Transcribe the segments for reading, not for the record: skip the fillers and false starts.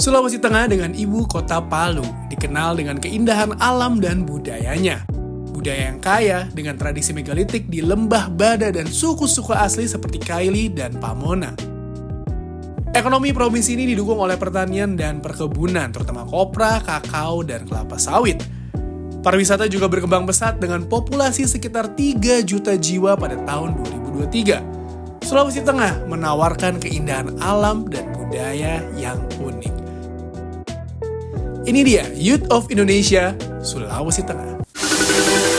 Sulawesi Tengah dengan ibu kota Palu dikenal dengan keindahan alam dan budayanya. Budaya yang kaya dengan tradisi megalitik di lembah Bada dan suku-suku asli seperti Kaili dan Pamona. Ekonomi provinsi ini didukung oleh pertanian dan perkebunan, terutama kopra, kakao, dan kelapa sawit. Pariwisata juga berkembang pesat dengan populasi sekitar 3 juta jiwa pada tahun 2023. Sulawesi Tengah menawarkan keindahan alam dan budaya yang unik. Ini dia Youth of Indonesia, Sulawesi Tengah.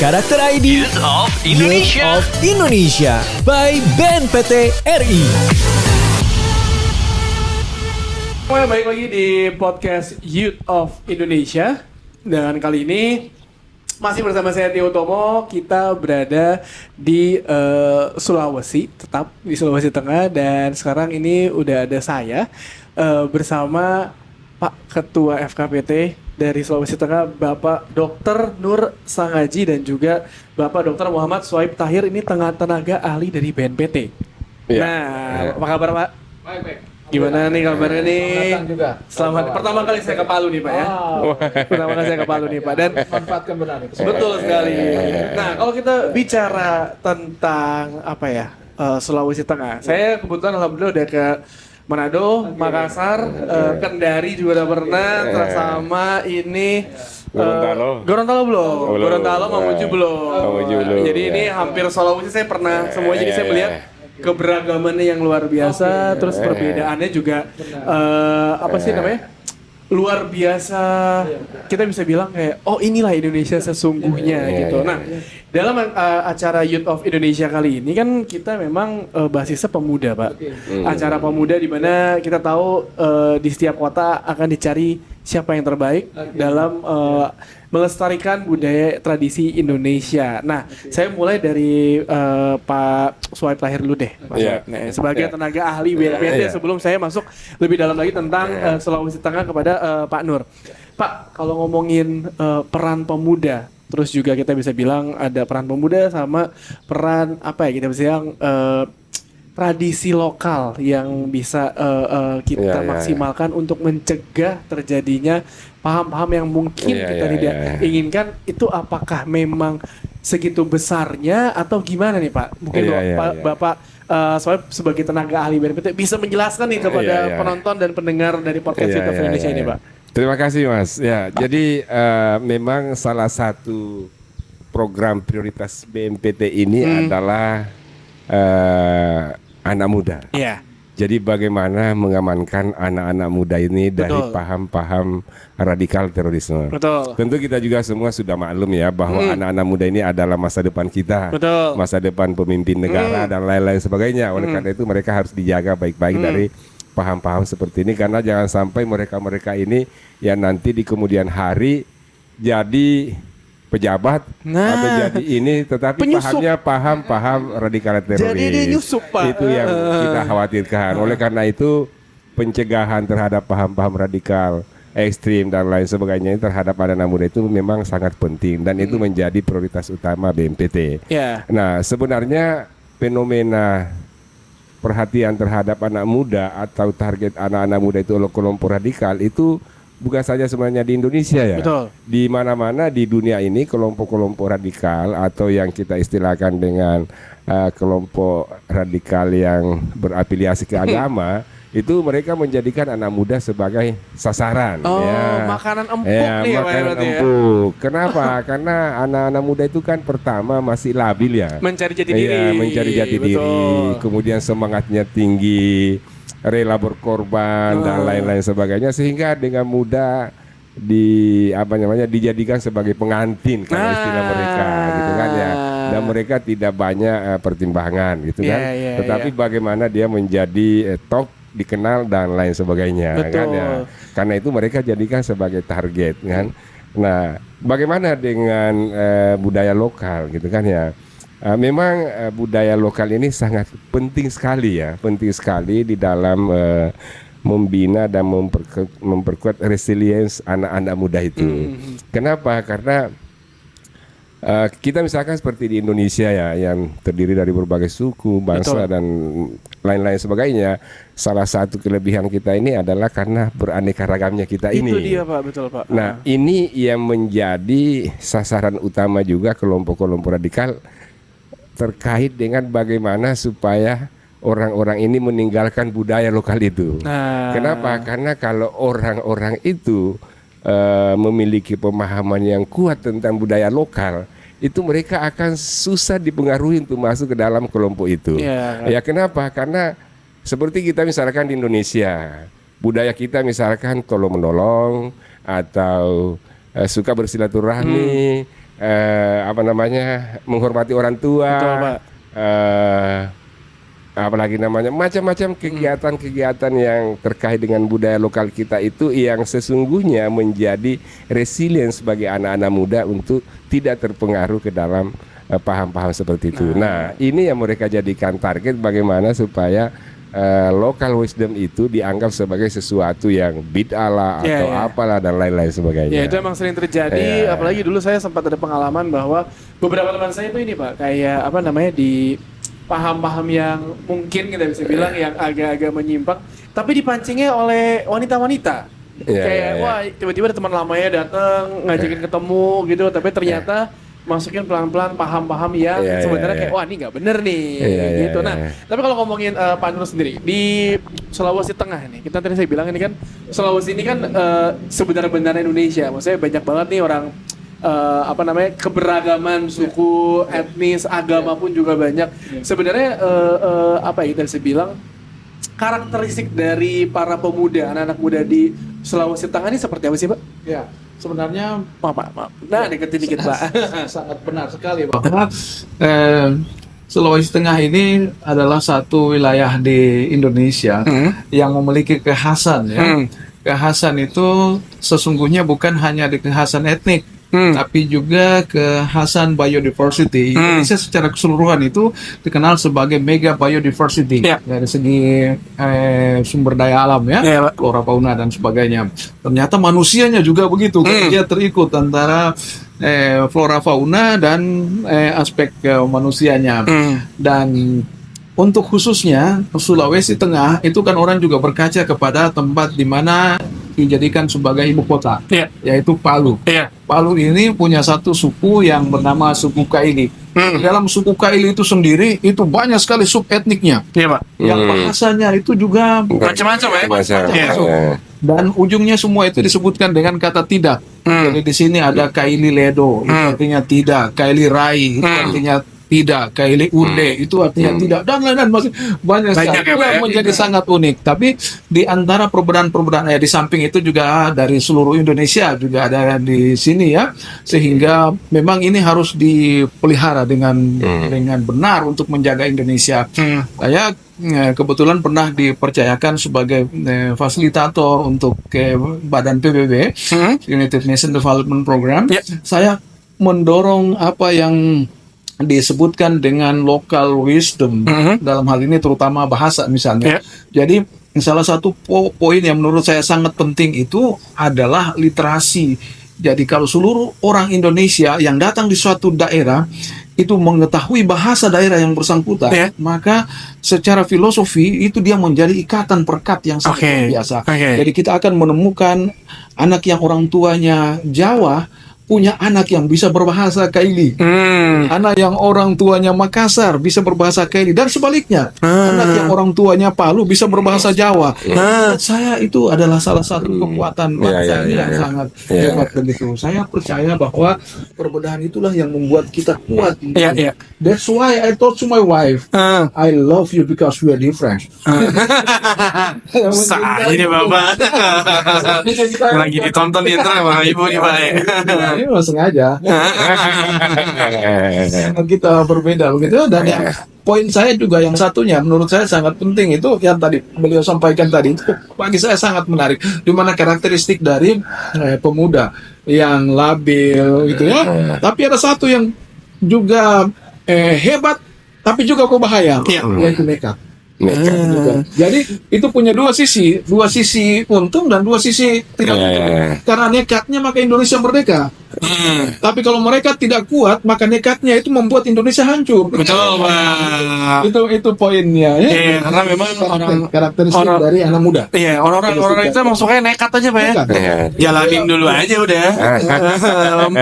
Karakter ID Youth of Indonesia. Youth of Indonesia by BNPT RI. Semuanya balik lagi di podcast Youth of Indonesia. Dan kali ini masih bersama saya Tio Tomo. Kita berada di Sulawesi, tetap di Sulawesi Tengah. Dan sekarang ini udah ada saya bersama Pak Ketua FKPT dari Sulawesi Tengah, Bapak Dr. Nur Sangaji, dan juga Bapak Dr. Muhammad Swaib Tahir. Ini tenaga ahli dari BNPT. Ya. Nah, apa kabar Pak? Baik. Gimana nih kabarnya nih? Juga. Selamat. Pertama kali saya ke Palu nih Pak ya. Pertama kali saya ke Palu nih Pak. Dan Manfaatkan benar itu. betul sekali. Nah, kalau kita bicara tentang apa ya, Sulawesi Tengah, saya kebetulan alhamdulillah udah ke Manado, Makassar, Kendari juga udah pernah, terus sama ini Gorontalo belum? Gorontalo, Mamuju belum. Jadi ini hampir Sulawesi saya pernah semua, jadi saya melihat keberagamannya yang luar biasa, terus perbedaannya juga apa sih namanya? Luar biasa. Kita bisa bilang kayak inilah Indonesia sesungguhnya gitu. Nah, dalam acara Youth of Indonesia kali ini kan kita memang basisnya pemuda, Pak. Acara pemuda di mana kita tahu di setiap kota akan dicari siapa yang terbaik dalam melestarikan budaya tradisi Indonesia. Nah, saya mulai dari Pak Swaib Tahir dulu deh, Pak. Nah, sebagai tenaga ahli BNPT sebelum saya masuk lebih dalam lagi tentang Sulawesi Tengah kepada Pak Nur. Pak, kalau ngomongin peran pemuda, terus juga kita bisa bilang ada peran pemuda sama peran apa ya, kita bisa bilang tradisi lokal yang bisa kita maksimalkan untuk mencegah terjadinya paham-paham yang mungkin kita tidak inginkan. Itu apakah memang segitu besarnya atau gimana nih Pak? Mungkin Bapak Soalnya sebagai tenaga ahli BNPT bisa menjelaskan nih kepada penonton dan pendengar dari podcast Youth of Indonesia ini Pak. Terima kasih Mas. Ya, jadi memang salah satu program prioritas BNPT ini adalah anak muda. Iya. Jadi bagaimana mengamankan anak-anak muda ini dari paham-paham radikal terorisme. Betul. Tentu kita juga semua sudah maklum ya bahwa anak-anak muda ini adalah masa depan kita. Betul. Masa depan pemimpin negara dan lain-lain sebagainya. Oleh karena itu mereka harus dijaga baik-baik dari paham-paham seperti ini, karena jangan sampai mereka-mereka ini ya nanti di kemudian hari jadi pejabat atau jadi ini, tetapi penyusup. pahamnya paham radikal teroris. Jadi dia nyusup Pak. Itu yang kita khawatirkan. Oleh karena itu pencegahan terhadap paham-paham radikal ekstrim dan lain sebagainya terhadap anak muda itu memang sangat penting, dan itu menjadi prioritas utama BNPT. Nah, sebenarnya fenomena perhatian terhadap anak muda atau target anak-anak muda itu oleh kelompok radikal itu bukan saja sebenarnya di Indonesia ya. Betul. Di mana-mana di dunia ini kelompok-kelompok radikal atau yang kita istilahkan dengan kelompok radikal yang berafiliasi ke agama itu mereka menjadikan anak muda sebagai sasaran. Makanan empuk nih makanan empuk. Kenapa? Karena anak-anak muda itu kan pertama masih labil ya. Mencari jati diri. Mencari jati diri. Kemudian semangatnya tinggi, rela berkorban dan lain-lain sebagainya, sehingga dengan mudah dijadikan sebagai pengantin kalau istilah mereka gitu kan ya, dan mereka tidak banyak pertimbangan gitu kan, tetapi bagaimana dia menjadi top, dikenal dan lain sebagainya kan ya, karena itu mereka jadikan sebagai target kan. Nah, bagaimana dengan budaya lokal gitu kan ya. Memang budaya lokal ini sangat penting sekali ya, penting sekali di dalam membina dan memperkuat resilience anak-anak muda itu. Kenapa? Karena kita misalkan seperti di Indonesia ya, yang terdiri dari berbagai suku, bangsa dan lain-lain sebagainya. Salah satu kelebihan kita ini adalah karena beraneka ragamnya kita ini. Itu dia Pak, betul Pak. Nah, ini yang menjadi sasaran utama juga kelompok-kelompok radikal terkait dengan bagaimana supaya orang-orang ini meninggalkan budaya lokal itu. Kenapa? Karena kalau orang-orang itu memiliki pemahaman yang kuat tentang budaya lokal, itu mereka akan susah dipengaruhi untuk masuk ke dalam kelompok itu. Ya kenapa? Karena seperti kita misalkan di Indonesia, budaya kita misalkan tolong menolong atau suka bersilaturahmi, menghormati orang tua. Betul, Pak. Apalagi namanya macam-macam kegiatan-kegiatan yang terkait dengan budaya lokal kita itu yang sesungguhnya menjadi resilience bagi anak-anak muda untuk tidak terpengaruh ke dalam paham-paham seperti itu. Nah, ini yang mereka jadikan target bagaimana supaya local wisdom itu dianggap sebagai sesuatu yang bid'ah lah atau apalah dan lain-lain sebagainya. Ya, itu emang sering terjadi. Apalagi dulu saya sempat ada pengalaman bahwa beberapa teman saya itu ini Pak, kayak di paham-paham yang mungkin kita bisa bilang yang agak-agak menyimpang, tapi dipancingnya oleh wanita-wanita. Wah, tiba-tiba ada teman lamanya datang ngajakin ketemu gitu, tapi ternyata masukin pelan-pelan paham-paham yang sebenarnya kayak wah ini nggak bener nih gitu. Nah, tapi kalau ngomongin Pak Nur sendiri di Sulawesi Tengah nih, kita tadi saya bilang ini kan Sulawesi ini kan sebenarnya Indonesia, maksudnya banyak banget nih orang keberagaman suku, etnis, agama pun juga banyak. Sebenarnya kita bisa bilang karakteristik dari para pemuda, anak-anak muda di Sulawesi Tengah ini seperti apa sih, Pak? Ya, sebenarnya maaf. Nah, deketin dikit, Pak. Sangat benar sekali, Pak. Karena Sulawesi Tengah ini adalah satu wilayah di Indonesia yang memiliki kekhasan ya. Kekhasan itu sesungguhnya bukan hanya di kekhasan etnik, tapi juga kekhasan biodiversity. Indonesia secara keseluruhan itu dikenal sebagai mega biodiversity dari segi sumber daya alam flora fauna dan sebagainya. Ternyata manusianya juga begitu, dia terikut antara flora fauna dan aspek manusianya. Dan untuk khususnya Sulawesi Tengah itu kan orang juga berkaca kepada tempat di mana dijadikan sebagai ibu kota, yaitu Palu. Palu ini punya satu suku yang bernama suku Kaili. Dalam suku Kaili itu sendiri itu banyak sekali sub etniknya. Yang bahasanya itu juga macam-macam Dan ujungnya semua itu disebutkan dengan kata tidak. Jadi di sini ada Kaili Ledo, itu artinya tidak. Kaili Rai, itu artinya tidak. Kaili Urde, itu artinya tidak. Dan lain-lain masih banyak sekali yang menjadi sangat unik. Tapi di antara perbedaan-perbedaan di samping itu juga dari seluruh Indonesia juga ada di sini ya. Sehingga memang ini harus dipelihara dengan benar untuk menjaga Indonesia. Saya kebetulan pernah dipercayakan sebagai fasilitator untuk Badan PBB, United Nations Development Program. Saya mendorong apa yang disebutkan dengan local wisdom dalam hal ini terutama bahasa misalnya. Jadi salah satu poin yang menurut saya sangat penting itu adalah literasi. Jadi kalau seluruh orang Indonesia yang datang di suatu daerah itu mengetahui bahasa daerah yang bersangkutan, maka secara filosofi itu dia menjadi ikatan perekat yang sangat luar biasa. Jadi kita akan menemukan anak yang orang tuanya Jawa punya anak yang bisa berbahasa Kaili, anak yang orang tuanya Makassar bisa berbahasa Kaili, dan sebaliknya anak yang orang tuanya Palu bisa berbahasa Jawa. Saya itu adalah salah satu kekuatan bangsa ini yang sangat hebat begitu. Saya percaya bahwa perbedaan itulah yang membuat kita kuat. That's why I told to my wife, I love you because we are different. Ini Bapak lagi ditonton di internet sama ibu nih Pak. Ini memang sengaja kita berbeda begitu. Dan yang poin saya juga yang satunya menurut saya sangat penting itu yang tadi beliau sampaikan tadi itu bagi saya sangat menarik, di mana karakteristik dari pemuda yang labil gitu ya. Tapi ada satu yang juga hebat tapi juga berbahaya, yaitu nekat. Jadi itu punya dua sisi untung dan dua sisi tidak untung. Karena nekatnya maka Indonesia merdeka. Tapi kalau mereka tidak kuat, maka nekatnya itu membuat Indonesia hancur. Betul, Pak. Itu poinnya ya. Iya, karena memang Karakteristik dari anak muda. Iya, orang-orang itu emang sukanya nekat aja, Pak ya. Nekat. Jalanin dulu aja udah.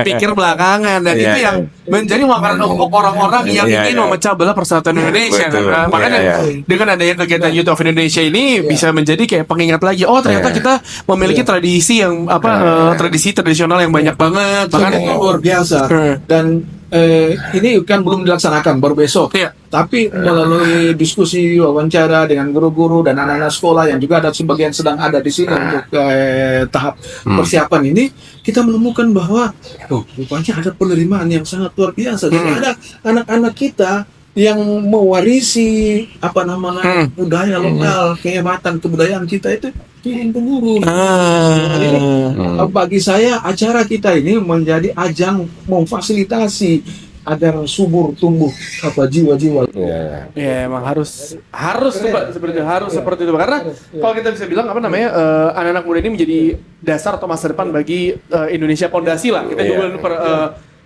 Pikir belakangan, dan itu yang menjadi makanan untuk orang-orang yang ingin memecah belah persatuan Indonesia. Betul. Kan? Makanya dengan adanya kegiatan Youth of Indonesia ini bisa menjadi kayak pengingat lagi. Oh, ternyata kita memiliki tradisi yang tradisi tradisional yang banyak banget. Bahkan Itu luar biasa. Dan ini kan belum dilaksanakan, baru besok. Iya. Tapi melalui diskusi, wawancara dengan guru-guru dan anak-anak sekolah yang juga ada sebagian sedang ada di sini untuk tahap persiapan ini, kita menemukan bahwa rupanya ada penerimaan yang sangat luar biasa. Jadi ada anak-anak kita yang mewarisi budaya lokal, kehebatan kebudayaan kita itu turun temurun. Jadi bagi saya acara kita ini menjadi ajang memfasilitasi agar subur tumbuh jiwa-jiwa. Ya, emang harus seperti itu. Karena kalau kita bisa bilang anak-anak muda ini menjadi dasar atau masa depan bagi Indonesia Pondasi lah. Kita juga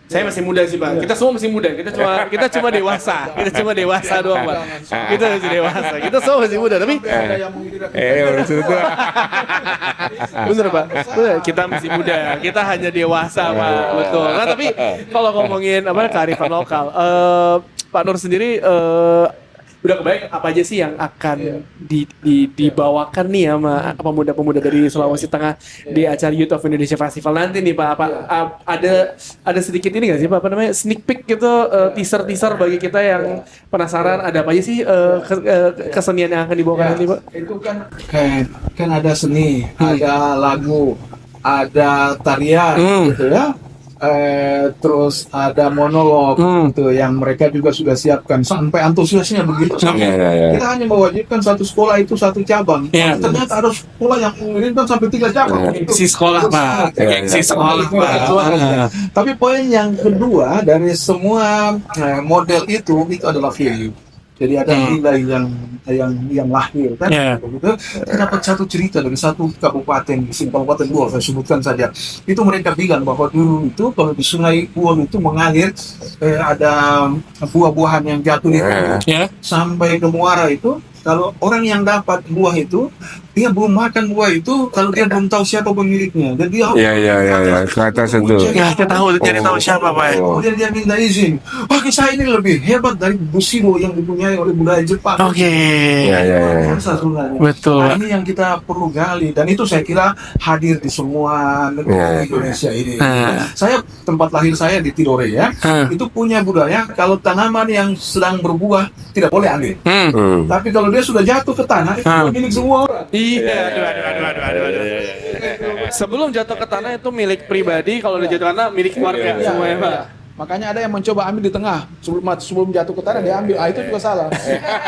saya masih muda sih, Pak. Kita semua masih muda. Kita cuma dewasa. Kita cuma dewasa doang, Pak. Kita masih dewasa. Kita semua masih muda, tapi bener, Pak. Bener, kita masih muda. Kita hanya dewasa, Pak. Betul. Nah, tapi kalau ngomongin kearifan lokal, Pak Nur sendiri udah kebayang apa aja sih yang akan dibawakan nih sama pemuda-pemuda dari Sulawesi Tengah di acara Youth of Indonesia Festival nanti nih, Pak? Ada sedikit ini nggak sih, Pak? Sneak peek gitu, teaser bagi kita yang penasaran ada apa aja sih kesenian yang akan dibawakan nanti, Pak? Itu kan ada seni, ada lagu, ada tarian, gitu ya. Terus ada monolog gitu yang mereka juga sudah siapkan sampai antusiasnya begitu. Kita hanya mewajibkan satu sekolah itu satu cabang. Ternyata ada sekolah yang mengirimkan sampai 3 cabang. Si sekolah, Pak. Si sekolah, Pak. Tapi poin yang kedua dari semua model itu adalah value. Jadi ada nilai yang lahir kan, begitu. Dapat satu cerita dari satu kabupaten di Kabupaten Buol, saya sebutkan saja. Itu mereka bilang bahwa dulu itu kalau di Sungai Buol itu mengalir ada buah-buahan yang jatuh di sampai ke muara itu. Kalau orang yang dapat buah itu, dia belum makan buah itu kalau dia belum tahu siapa pemiliknya. Dan dia ke atas itu. Kita tahu siapa, Pak. Kemudian dia minta izin. Kisah ini lebih hebat dari Bushido yang dipunyai oleh budaya Jepang. Betul. Nah, ini yang kita perlu gali, dan itu saya kira hadir di semua negara Indonesia ini. Saya tempat lahir saya di Tidore ya, itu punya budaya kalau tanaman yang sedang berbuah tidak boleh ambil. Tapi kalau dia sudah jatuh ke tanah itu milik semua orang. Iya, aduh. Sebelum jatuh ke tanah itu milik pribadi, kalau udah jatuh ke tanah milik keluarga semuanya, Pak. Makanya ada yang mencoba ambil di tengah sebelum jatuh ke tanah dia ambil. Itu juga salah.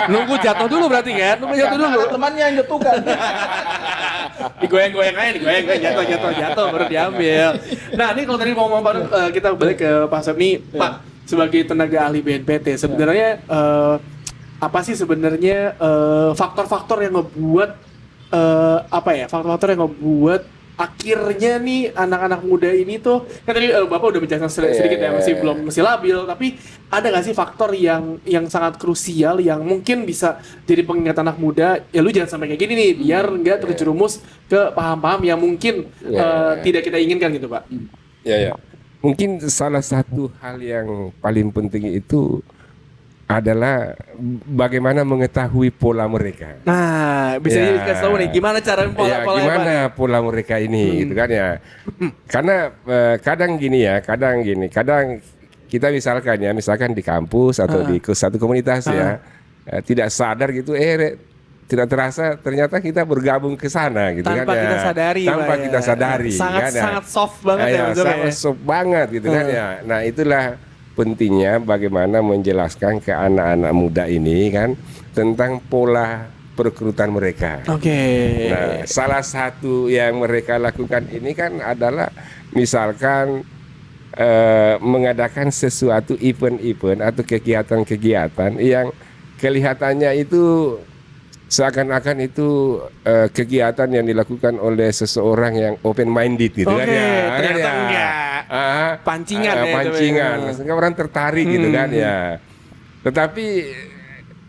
Nunggu jatuh dulu berarti kan? Nunggu jatuh dulu. Temannya yang jatuhkan. Digoyang-goyang aja, jatuh baru diambil. Nah, ini kalau tadi ngomong kita balik ke Pak Sepni, Pak, sebagai tenaga ahli BNPT, sebenarnya apa sih sebenarnya faktor-faktor yang ngebuat faktor-faktor yang ngebuat akhirnya nih anak-anak muda ini tuh kan tadi Bapak udah menjelaskan sedikit masih labil, tapi ada nggak sih faktor yang sangat krusial yang mungkin bisa jadi pengingat anak muda, ya lu jangan sampai kayak gini nih biar nggak terjerumus ke paham-paham yang mungkin tidak kita inginkan gitu, Pak. Mungkin salah satu hal yang paling penting itu adalah bagaimana mengetahui pola mereka. Nah, bisa dikasih tahu nih gimana cara pola mereka ini gitu kan ya. Karena kadang kita misalkan di kampus atau di satu komunitas tidak sadar gitu tidak terasa ternyata kita bergabung ke sana gitu tanpa kan kita sadari, tanpa kita sadari sangat soft banget sangat soft banget gitu kan ya. Nah, itulah pentingnya bagaimana menjelaskan ke anak-anak muda ini kan tentang pola perekrutan mereka. Nah, salah satu yang mereka lakukan ini kan adalah misalkan mengadakan sesuatu event-event atau kegiatan-kegiatan yang kelihatannya itu seakan-akan itu kegiatan yang dilakukan oleh seseorang yang open minded gitu kan ya. Ternyata enggak. Pancingan ya, pancingan, itu ya. sehingga orang tertarik gitu kan ya. Tetapi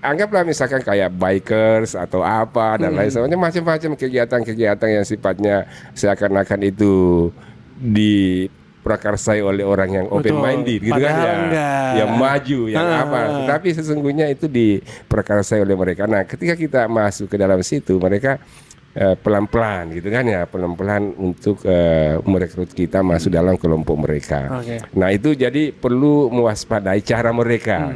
anggaplah misalkan kayak bikers atau apa dan lain sebagainya, macam-macam kegiatan-kegiatan yang sifatnya seakan-akan itu diprakarsai oleh orang yang open minded gitu kan Padahal ya, enggak. yang maju, yang apa. Tetapi sesungguhnya itu diprakarsai oleh mereka. Nah, ketika kita masuk ke dalam situ, mereka pelan-pelan gitu kan ya, pelan-pelan untuk merekrut kita masuk dalam kelompok mereka. Oke. Nah, itu jadi perlu mewaspadai cara mereka.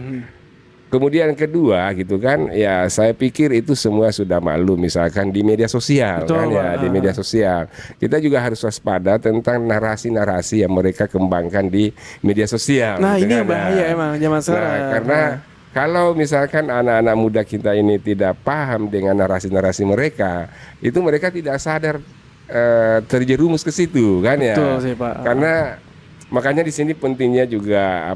Kemudian kedua gitu kan, ya saya pikir itu semua sudah maklum, misalkan di media sosial. Betul, kan ya, Pak. di media sosial. Kita juga harus waspada tentang narasi-narasi yang mereka kembangkan di media sosial. Nah, gitu ini kan, yang bahaya emang zaman sekarang. Nah, karena kalau misalkan anak-anak muda kita ini tidak paham dengan narasi-narasi mereka, itu mereka tidak sadar terjerumus ke situ kan ya. Betul sih, Pak. Karena makanya di sini pentingnya juga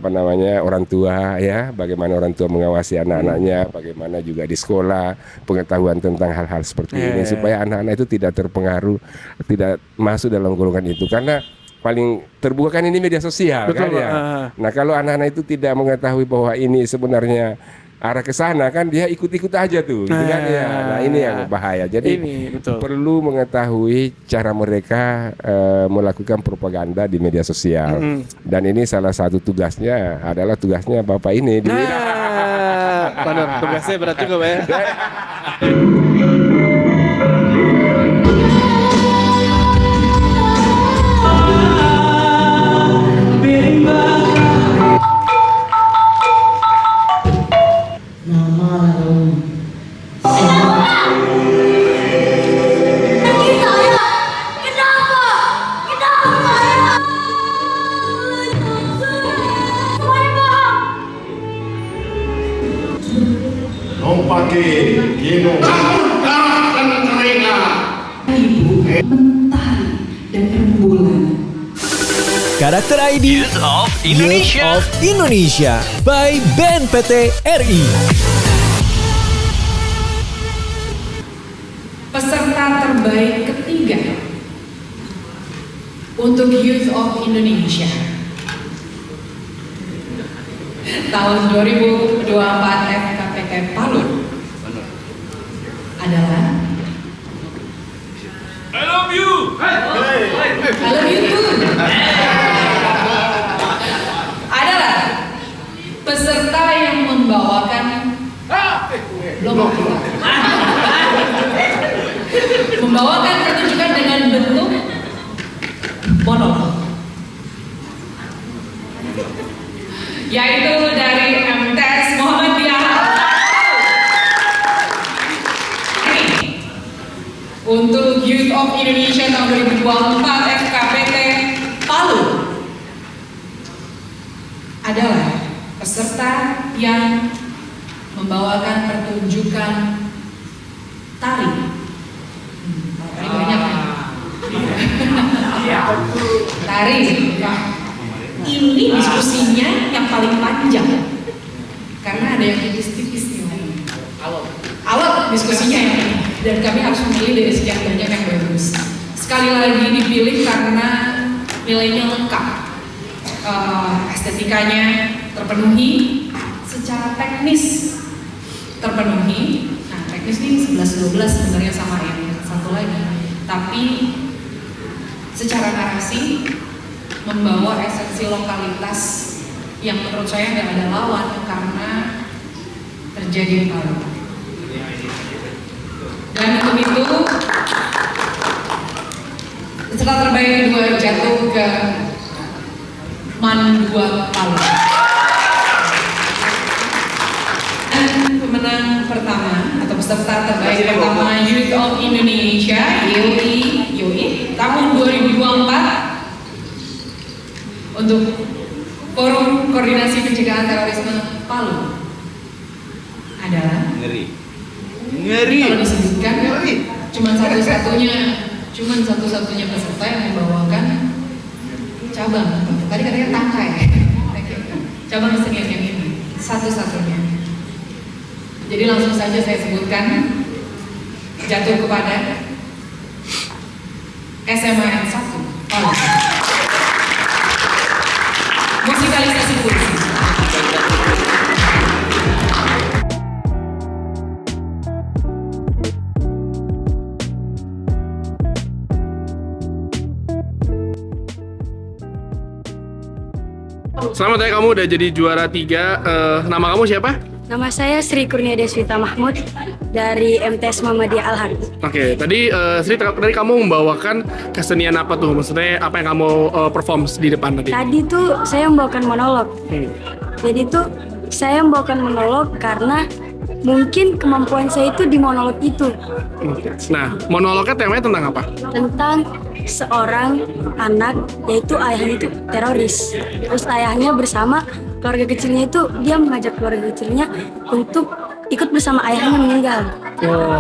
orang tua ya, bagaimana orang tua mengawasi anak-anaknya, bagaimana juga di sekolah pengetahuan tentang hal-hal seperti ini supaya anak-anak itu tidak terpengaruh, tidak masuk dalam golongan itu, karena paling terbuka kan ini media sosial. Betul, kan ya. Pak. Nah, kalau anak-anak itu tidak mengetahui bahwa ini sebenarnya arah ke sana, kan dia ikut-ikut aja tuh, gitu kan ya. Nah, ini yang bahaya. Jadi Ini, betul. perlu mengetahui cara mereka melakukan propaganda di media sosial. Dan ini salah satu tugasnya adalah tugasnya Bapak ini. Nah, benar, tugasnya berat juga, Pak ya. Karakter ID Youth of Indonesia by BNPT RI. Peserta terbaik ketiga untuk Youth of Indonesia tahun 2024 FKPK Palu adalah I love you too. Adalah peserta yang membawakan membawakan pertunjukan dengan bentuk monolog, yaitu dari MTS Muhammadiyah untuk Youth of Indonesia tahun 2024 FKPT Palu adalah peserta yang membawakan pertunjukan tari. Tari banyak ya? Tari. Ini diskusinya yang paling panjang karena ada yang tipis-tipis nih. Alot diskusinya ini, dan kami harus memilih dari sekian banyak yang bagus. Sekali lagi dipilih karena nilainya lengkap, estetikanya terpenuhi, secara teknis terpenuhi. Nah, teknis ini 11-12 sebenarnya sama yang satu lagi, tapi secara narasi membawa esensi lokalitas yang menurut saya nggak ada lawan karena terjadi di Palu. Dan untuk itu peserta terbaik kedua jatuh ke MAN 2 Palu. Dan pemenang pertama atau peserta terbaik pertama Youth of Indonesia YOI tahun 2024 untuk Forum Koordinasi Pencegahan Terorisme Palu adalah kalau disebutkan cuman satu-satunya peserta yang membawakan cabang, tadi katanya tangkai, cabang kesenian yang ini satu-satunya. Jadi langsung saja saya sebutkan, jatuh kepada SMA N1 Palu. Selamat ya, kamu udah jadi juara 3. Nama kamu siapa? Nama saya Sri Kurnia Deswita Mahmud dari MTS Muhammadiyah Al-Haq. Oke, tadi Sri, tadi kamu membawakan kesenian apa tuh? Maksudnya apa yang kamu perform di depan tadi? Tadi tuh saya membawakan monolog. Jadi tuh saya membawakan monolog karena mungkin kemampuan saya itu di monolog itu. Nah, monolognya temanya tentang apa? Tentang seorang anak, yaitu ayahnya itu teroris. Terus ayahnya bersama keluarga kecilnya itu, dia mengajak keluarga kecilnya untuk ikut bersama ayahnya meninggal.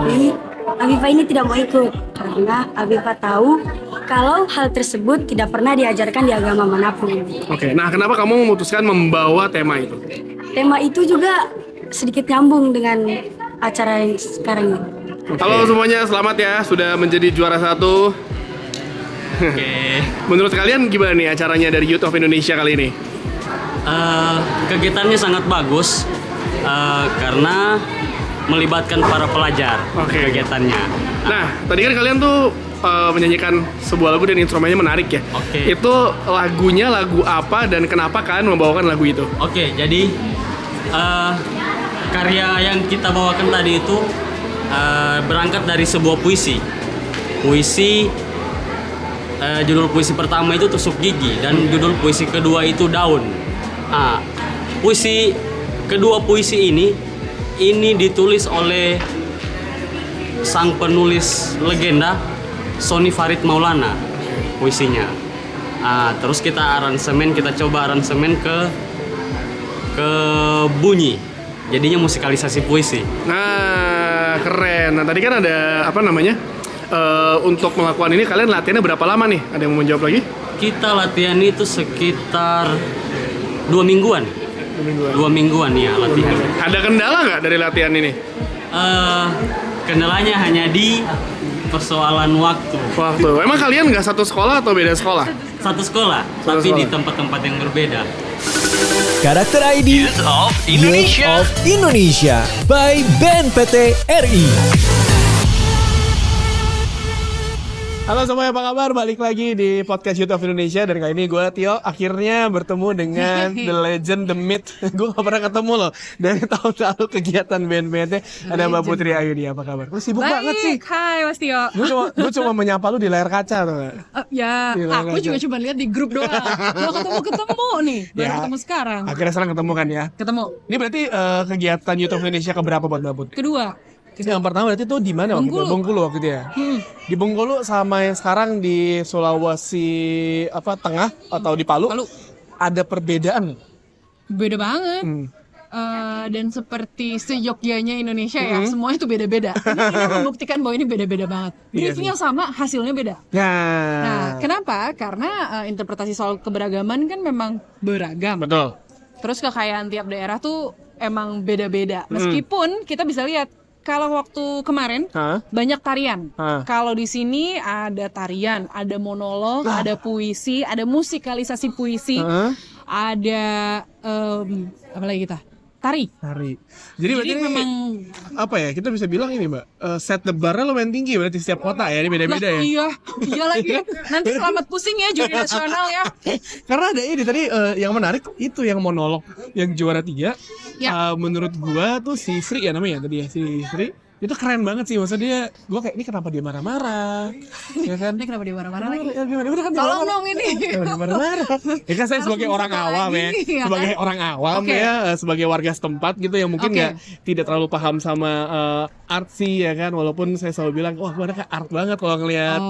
Jadi Afifa ini tidak mau ikut karena Afifa tahu kalau hal tersebut tidak pernah diajarkan di agama manapun. Oke, nah kenapa kamu memutuskan membawa tema itu? Tema itu juga sedikit nyambung dengan acara yang sekarang ini. Halo semuanya, selamat ya sudah menjadi juara 1. Menurut kalian gimana nih acaranya dari Youth of Indonesia kali ini? Kegiatannya sangat bagus karena melibatkan para pelajar. Kegiatannya. Nah, tadi kan kalian tuh menyanyikan sebuah lagu dan instrumennya menarik ya. Itu lagunya lagu apa dan kenapa kalian membawakan lagu itu? Jadi karya yang kita bawakan tadi itu berangkat dari sebuah puisi. Judul puisi pertama itu Tusuk Gigi dan judul puisi kedua itu Daun. Kedua puisi ini ditulis oleh sang penulis legenda Sony Farid Maulana puisinya. Terus kita coba aransemen ke bunyi. Jadinya musikalisasi puisi. Nah, keren. Nah, tadi kan ada apa namanya? Untuk melakukan ini kalian latihannya berapa lama nih? Ada yang mau menjawab lagi? Kita latihan itu sekitar 2 mingguan. 2 mingguan ya latihan. Ada kendala nggak dari latihan ini? Kendalanya hanya di persoalan waktu. Emang kalian nggak satu sekolah atau beda sekolah? Satu sekolah, tapi di tempat-tempat yang berbeda. Karakter ID Youth of Indonesia by BNPT RI. Halo semuanya, apa kabar? Balik lagi di podcast Youth of Indonesia. Dan kali ini gue, Tio, akhirnya bertemu dengan The Legend, The Myth. Gue gak pernah ketemu loh dari tahun lalu kegiatan BNPT. Ada Mbak Putri Ayuni, apa kabar? Lu sibuk banget sih. Hai Mas Tio. Gue cuma menyapa lu di layar kaca tuh. Ya, aku juga cuma lihat di grup doang. Gak ketemu nih. Baru ketemu sekarang. Akhirnya sekarang ketemu kan ya? Ketemu. Ini berarti kegiatan Youth of Indonesia keberapa buat Mbak Putri? Kedua. Yang pertama berarti tuh di mana waktu itu? Bengkulu waktu itu ya. Di Bengkulu sama yang sekarang di Sulawesi Tengah atau di Palu. Ada perbedaan? Beda banget. Dan seperti seyogyanya Indonesia ya, semuanya itu beda-beda. Ini membuktikan bahwa ini beda-beda banget. Briefnya sama, hasilnya beda. Nah, kenapa? Karena interpretasi soal keberagaman kan memang beragam. Betul. Terus kekayaan tiap daerah tuh emang beda-beda. Meskipun kita bisa lihat kalau waktu kemarin banyak tarian. Kalau di sini ada tarian, ada monolog, ada puisi, ada musikalisasi puisi, ada apa lagi kita? Tari. Jadi memang apa ya? Kita bisa bilang ini, Mbak. Set the bar-nya lumayan tinggi berarti setiap kota ya, ini beda-beda ya. Iya lagi. Nanti selamat pusing ya juri nasional ya. Karena ada ini tadi yang menarik itu yang monolog yang juara 3. Menurut gua tuh si Sri ya namanya tadi ya, si Sri. Itu keren banget sih, maksudnya gue kayak ini kenapa dia marah-marah, ya kan? Ini kenapa dia marah-marah lagi? Tolong dong ini. Marah-marah. Ya kan saya sebagai orang awam ya, sebagai orang awam ya, sebagai warga setempat gitu yang mungkin tidak terlalu paham sama art sih ya kan, walaupun saya selalu bilang wah mereka art banget kalau ngelihat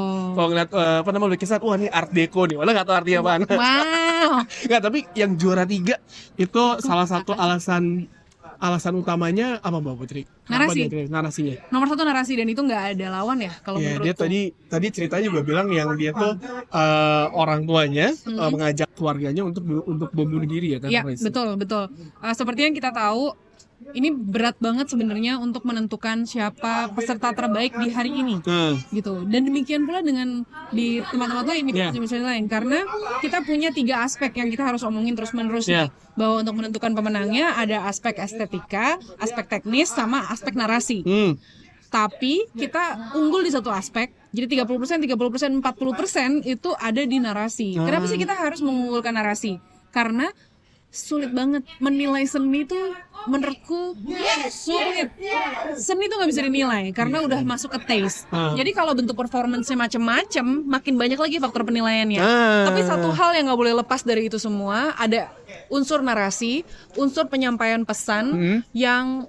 lukisan, wah ini art deco nih, walau nggak tahu artinya apaan. Wow. Nggak, tapi yang juara 3 itu salah satu alasan utamanya apa Mbak Putri? Narasinya. Nomor 1 narasi, dan itu nggak ada lawan ya kalau menurutku. Dia tadi ceritanya juga bilang yang dia tuh orang tuanya mengajak keluarganya untuk membunuh diri ya kan? Iya, betul. Seperti yang kita tahu, ini berat banget sebenarnya untuk menentukan siapa peserta terbaik di hari ini, gitu. Dan demikian pula dengan di tempat-tempat lain, di misalnya lain, karena kita punya 3 aspek yang kita harus omongin terus-menerus. Bahwa untuk menentukan pemenangnya ada aspek estetika, aspek teknis, sama aspek narasi. Tapi kita unggul di satu aspek, jadi 30%, 40% itu ada di narasi. Kenapa sih kita harus mengunggulkan narasi? Karena sulit banget menilai seni tuh, menurutku sulit. Seni tuh nggak bisa dinilai karena udah masuk ke taste. Jadi kalau bentuk performance-nya macem-macem, makin banyak lagi faktor penilaiannya. Tapi satu hal yang nggak boleh lepas dari itu semua, ada unsur narasi, unsur penyampaian pesan yang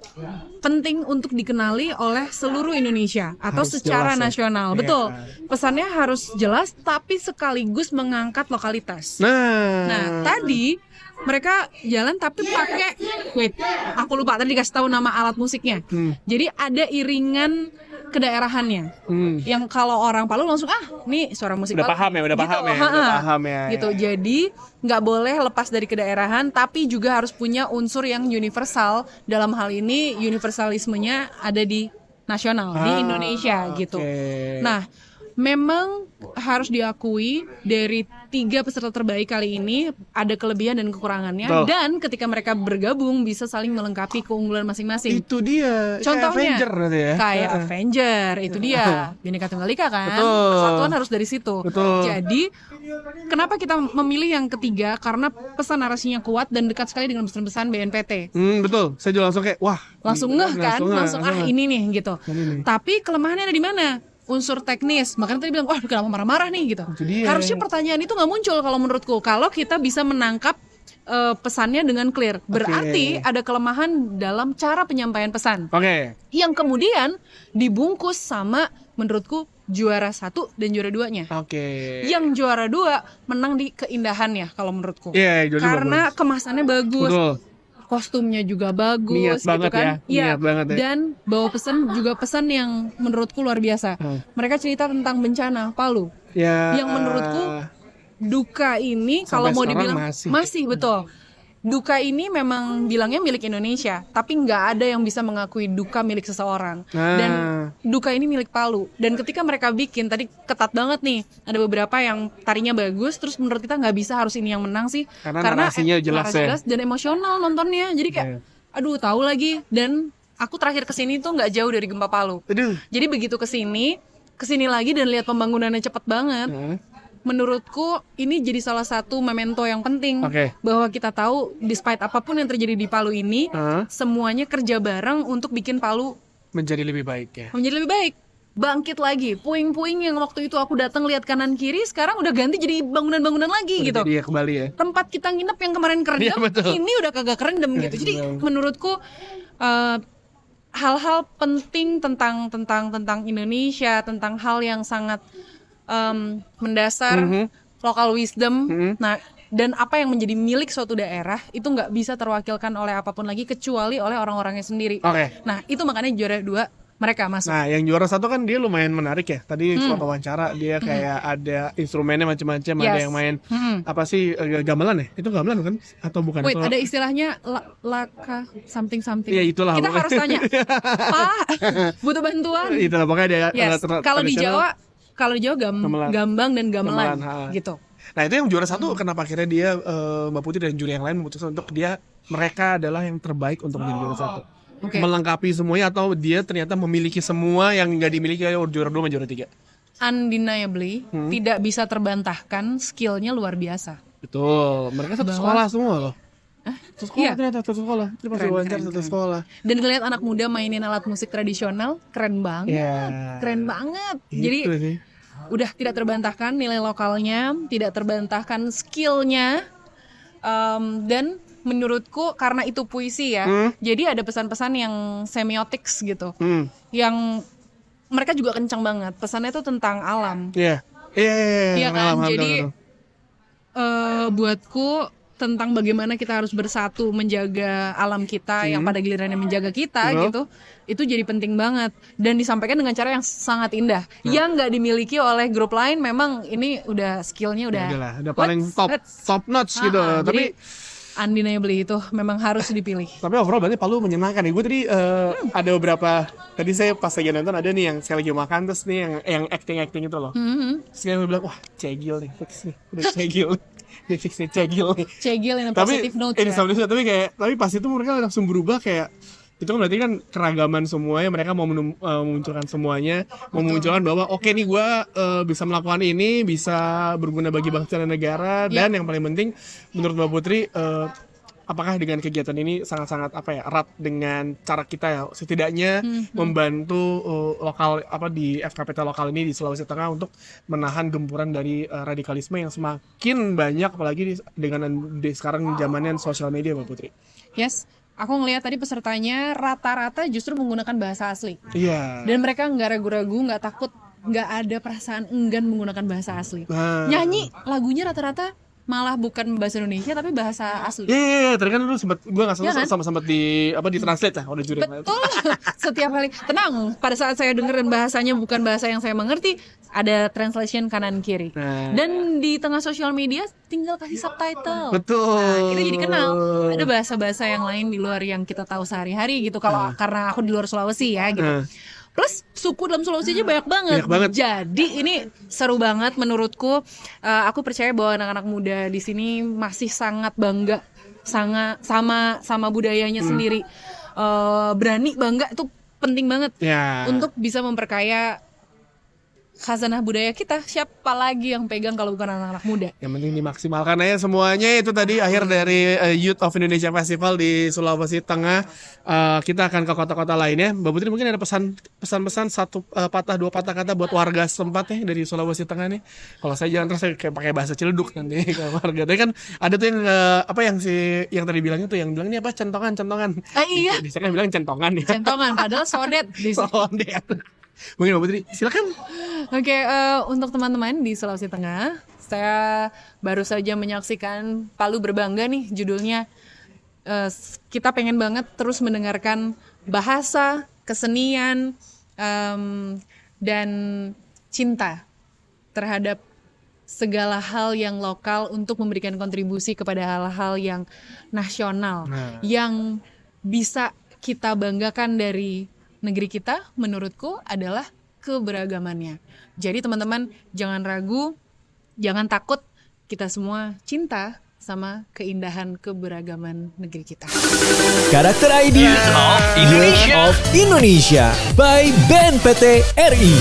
penting untuk dikenali oleh seluruh Indonesia atau Harus secara jelas ya? nasional. Betul. Pesannya harus jelas tapi sekaligus mengangkat lokalitas. Nah, tadi mereka jalan tapi pakai aku lupa tadi dikasih tahu nama alat musiknya. Jadi ada iringan kedaerahannya. Yang kalau orang Palu langsung nih suara musik Udah Palu. paham ya, udah paham ya. Gitu. Jadi nggak boleh lepas dari kedaerahan, tapi juga harus punya unsur yang universal. Dalam hal ini universalismenya ada di nasional, di Indonesia gitu. Nah, memang harus diakui dari 3 peserta terbaik kali ini ada kelebihan dan kekurangannya. Betul. Dan ketika mereka bergabung bisa saling melengkapi keunggulan masing-masing. Itu dia. Contohnya Avenger nanti ya. kayak Avenger, itu dia Bhinneka Tunggal Ika kan. Betul. Persatuan harus dari situ. Betul. Jadi kenapa kita memilih yang ketiga? Karena pesan narasinya kuat dan dekat sekali dengan pesan-pesan BNPT. Betul. Saya juga langsung kayak wah. Langsung ngeh kan, langsung ini nih gitu. Tapi kelemahannya ada di mana? Unsur teknis. Makanya tadi bilang, wah kenapa marah-marah nih gitu. dia. Harusnya pertanyaan itu nggak muncul kalau menurutku. Kalau kita bisa menangkap pesannya dengan clear. Berarti ada kelemahan dalam cara penyampaian pesan. Oke. Yang kemudian dibungkus sama menurutku juara 1 dan juara 2-nya. Oke. Yang juara 2 menang di keindahannya kalau menurutku. Iya, juara 2 Karena kemasannya bagus. Betul. Kostumnya juga bagus Niat gitu banget kan. ya, niat banget ya. Dan bawa pesan juga pesan yang menurutku luar biasa. Mereka cerita tentang bencana Palu. Ya. Yang menurutku duka ini kalau mau sekarang dibilang masih. betul. Duka ini memang bilangnya milik Indonesia, tapi nggak ada yang bisa mengakui duka milik seseorang. Dan duka ini milik Palu. Dan ketika mereka bikin, tadi ketat banget nih. Ada beberapa yang tarinya bagus, terus menurut kita nggak bisa harus ini yang menang sih. Karena narasinya jelas ya. Dan emosional nontonnya. Jadi kayak, aduh tahu lagi. Dan aku terakhir kesini tuh nggak jauh dari gempa Palu. Aduh. Jadi begitu kesini lagi dan lihat pembangunannya cepet banget. Menurutku ini jadi salah satu memento yang penting bahwa kita tahu despite apapun yang terjadi di Palu ini semuanya kerja bareng untuk bikin Palu menjadi lebih baik ya. Menjadi lebih baik, bangkit lagi. Puing-puing yang waktu itu aku datang lihat kanan kiri sekarang udah ganti jadi bangunan-bangunan lagi gitu. Jadi kembali ya. Tempat kita nginep yang kemarin kerendam ini udah kagak kerendam gitu. Jadi menurutku hal-hal penting tentang Indonesia, tentang hal yang sangat mendasar, local wisdom. Nah, dan apa yang menjadi milik suatu daerah itu nggak bisa terwakilkan oleh apapun lagi kecuali oleh orang-orangnya sendiri. Nah, itu makanya juara 2 mereka masuk. Nah, yang juara 1 kan dia lumayan menarik ya. Tadi waktu wawancara dia kayak ada instrumennya macam-macam, ada yang main apa sih gamelan ya? Itu gamelan kan atau bukan? Wait, ada istilahnya laka something. Ya itulah. Kita harus tanya. Pak, butuh bantuan. Itulah pokoknya dia. Kalau di Jawa gambang dan gamelan gitu. Nah, itu yang juara 1 kenapa akhirnya dia Mbak Putri dan juri yang lain memutuskan untuk mereka adalah yang terbaik untuk menjadi juara 1. Melengkapi semuanya atau dia ternyata memiliki semua yang nggak dimiliki oleh juara 2 dan juara 3. Undeniably tidak bisa terbantahkan, skillnya luar biasa. Betul, mereka satu sekolah semua loh. Satu sekolah ternyata, satu sekolah. Itu pas wawancara satu sekolah. Dan ngeliat anak muda mainin alat musik tradisional, keren banget. Keren banget. Jadi udah tidak terbantahkan nilai lokalnya, tidak terbantahkan skillnya, dan menurutku karena itu puisi ya, jadi ada pesan-pesan yang semiotics gitu, yang mereka juga kencang banget. Pesannya tuh tentang alam. Iya kan. Jadi buatku tentang bagaimana kita harus bersatu menjaga alam kita yang pada gilirannya menjaga kita gitu, itu jadi penting banget dan disampaikan dengan cara yang sangat indah yang nggak dimiliki oleh grup lain. Memang ini udah skillnya udah paling top notch gitu. Tapi undeniably itu memang harus dipilih. Tapi overall berarti Palu menyenangkan ya. Gue tadi ada beberapa, tadi saya pas lagi nonton ada nih yang saya lagi makan terus nih yang acting itu loh. Terus saya bilang wah cegil nih, fix nih, udah cegil. Dia fix nih cegil in a positive note ya. Tapi pas itu mereka langsung berubah kayak itu kan berarti kan keragaman semuanya, mereka mau memunculkan semuanya, mau memunculkan bahwa oke nih gue bisa melakukan ini, bisa berguna bagi bangsa dan negara, dan yang paling penting menurut Mbak Putri apakah dengan kegiatan ini sangat-sangat erat dengan cara kita ya setidaknya membantu lokal di FKPT lokal ini di Sulawesi Tengah untuk menahan gempuran dari radikalisme yang semakin banyak apalagi dengan sekarang zamannya sosial media, Mbak Putri. Yes, aku ngelihat tadi pesertanya rata-rata justru menggunakan bahasa asli. Iya. Dan mereka nggak ragu-ragu, nggak takut, nggak ada perasaan enggan menggunakan bahasa asli. Nyanyi lagunya rata-rata malah bukan bahasa Indonesia tapi bahasa asli. Iya, tadi kan lu sempat gua enggak salah sama di translate lah udah juri. Betul. Setiap kali tenang, pada saat saya dengar dan bahasanya bukan bahasa yang saya mengerti, ada translation kanan kiri. Dan di tengah sosial media tinggal kasih subtitle. Betul. Nah, kita jadi kenal ada bahasa-bahasa yang lain di luar yang kita tahu sehari-hari gitu. Kalau karena aku di luar Sulawesi ya gitu. Plus suku dalam Sulawesi aja banyak banget. Jadi ini seru banget menurutku. Aku percaya bahwa anak-anak muda di sini masih sangat bangga sama budayanya sendiri. Berani bangga itu penting banget untuk bisa memperkaya khazanah budaya kita. Siapa lagi yang pegang kalau bukan anak-anak muda? Yang penting dimaksimalkan aja semuanya. Itu tadi akhir dari Youth of Indonesia Festival di Sulawesi Tengah. Kita akan ke kota-kota lainnya. Mbak Putri mungkin ada pesan-pesan satu patah dua patah kata buat warga setempat nih dari Sulawesi Tengah nih. Kalau saya jangan terus saya kayak pakai bahasa Ciledug nanti ke warga. Tapi kan ada tuh yang yang tadi bilangnya tuh yang bilang ini apa centongan. Iya. Di sana bilang centongan ya. Centongan padahal sodet. Sodet. Mungkin Mbak Putri silakan. Oke, untuk teman-teman di Sulawesi Tengah, saya baru saja menyaksikan Palu Berbangga nih judulnya. Kita pengen banget terus mendengarkan bahasa, kesenian, dan cinta terhadap segala hal yang lokal untuk memberikan kontribusi kepada hal-hal yang nasional, yang bisa kita banggakan dari negeri kita. Menurutku adalah keberagamannya. Jadi teman-teman jangan ragu, jangan takut, kita semua cinta sama keindahan keberagaman negeri kita. Karakter ID Youth of Indonesia by BNPT RI.